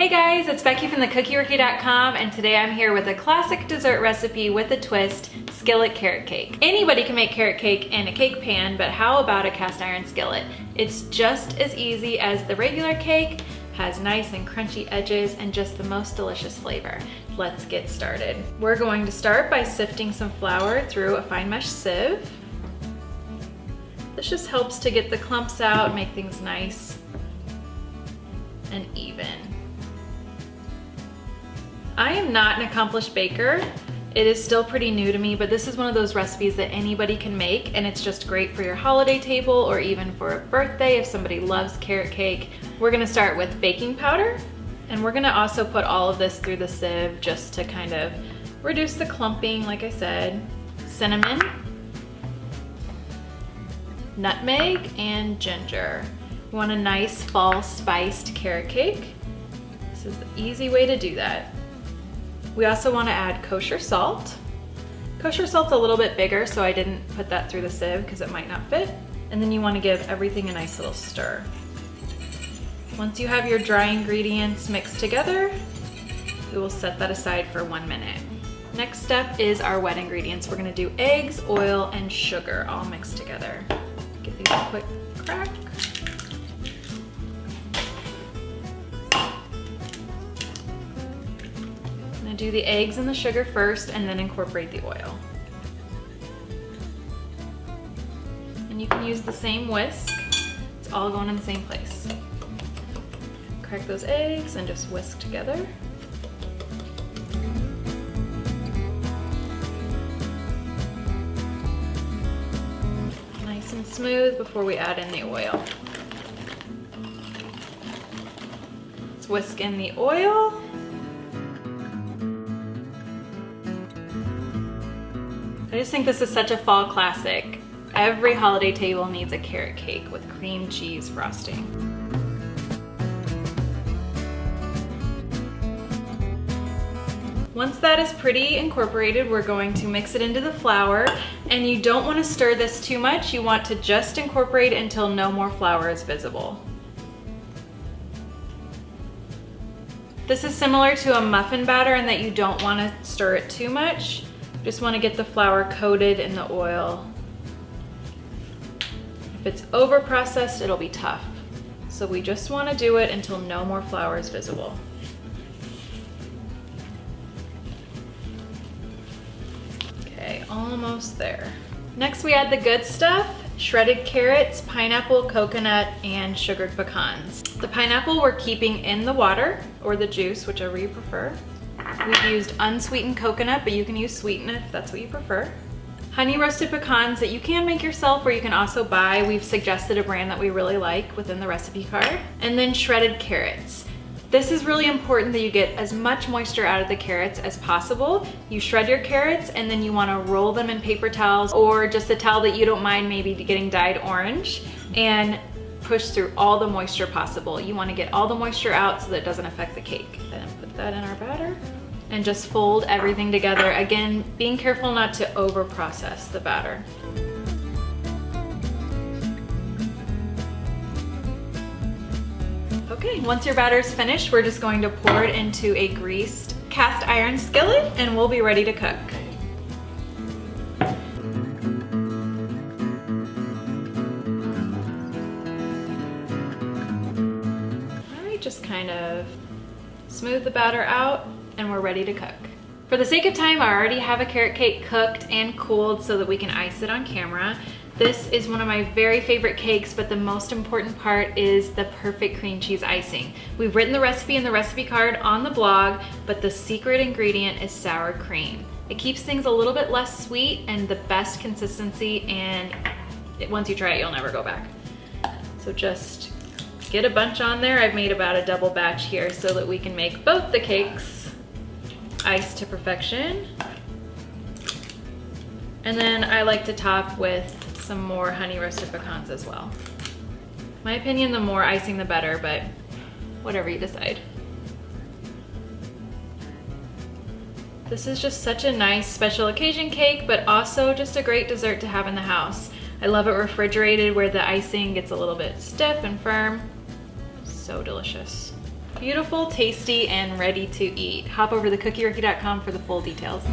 Hey guys, it's Becky from thecookierookie.com, and today I'm here with a classic dessert recipe with a twist, skillet carrot cake. Anybody can make carrot cake in a cake pan, but how about a cast iron skillet? It's just as easy as the regular cake, has nice and crunchy edges, and just the most delicious flavor. Let's get started. We're going to start by sifting some flour through a fine mesh sieve. This just helps to get the clumps out, make things nice and even. I am not an accomplished baker. It is still pretty new to me, but this is one of those recipes that anybody can make, and it's just great for your holiday table or even for a birthday if somebody loves carrot cake. We're gonna start with baking powder, and we're gonna also put all of this through the sieve just to kind of reduce the clumping, like I said. Cinnamon, nutmeg, and ginger. You want a nice fall spiced carrot cake. This is the easy way to do that. We also want to add kosher salt. Kosher salt's a little bit bigger, so I didn't put that through the sieve because it might not fit. And then you want to give everything a nice little stir. Once you have your dry ingredients mixed together, we will set that aside for 1 minute. Next step is our wet ingredients. We're going to do eggs, oil, and sugar all mixed together. Give these a quick crack. Do the eggs and the sugar first and then incorporate the oil. And you can use the same whisk. It's all going in the same place. Crack those eggs and just whisk together. Nice and smooth before we add in the oil. Let's whisk in the oil. I just think this is such a fall classic. Every holiday table needs a carrot cake with cream cheese frosting. Once that is pretty incorporated, we're going to mix it into the flour, and you don't want to stir this too much. You want to just incorporate it until no more flour is visible. This is similar to a muffin batter in that you don't want to stir it too much. Just want to get the flour coated in the oil. If it's over processed, it'll be tough. So we just want to do it until no more flour is visible. Okay, almost there. Next we add the good stuff, shredded carrots, pineapple, coconut, and sugared pecans. The pineapple we're keeping in the water, or the juice, whichever you prefer. We've used unsweetened coconut, but you can use sweetened if that's what you prefer. Honey roasted pecans that you can make yourself or you can also buy. We've suggested a brand that we really like within the recipe card. And then shredded carrots. This is really important that you get as much moisture out of the carrots as possible. You shred your carrots and then you want to roll them in paper towels or just a towel that you don't mind maybe getting dyed orange, and push through all the moisture possible. You want to get all the moisture out so that it doesn't affect the cake. Then put that in our batter and just fold everything together. Again, being careful not to over process the batter. Okay, once your batter is finished, we're just going to pour it into a greased cast iron skillet and we'll be ready to cook. Just kind of smooth the batter out and we're ready to cook. For the sake of time, I already have a carrot cake cooked and cooled so that we can ice it on camera. This is one of my very favorite cakes, but the most important part is the perfect cream cheese icing. We've written the recipe in the recipe card on the blog, but the secret ingredient is sour cream. It keeps things a little bit less sweet and the best consistency, and once you try it, you'll never go back. So just get a bunch on there. I've made about a double batch here so that we can make both the cakes iced to perfection. And then I like to top with some more honey roasted pecans as well. My opinion, the more icing the better, but whatever you decide. This is just such a nice special occasion cake, but also just a great dessert to have in the house. I love it refrigerated where the icing gets a little bit stiff and firm. So delicious. Beautiful, tasty, and ready to eat. Hop over to cookiericky.com for the full details.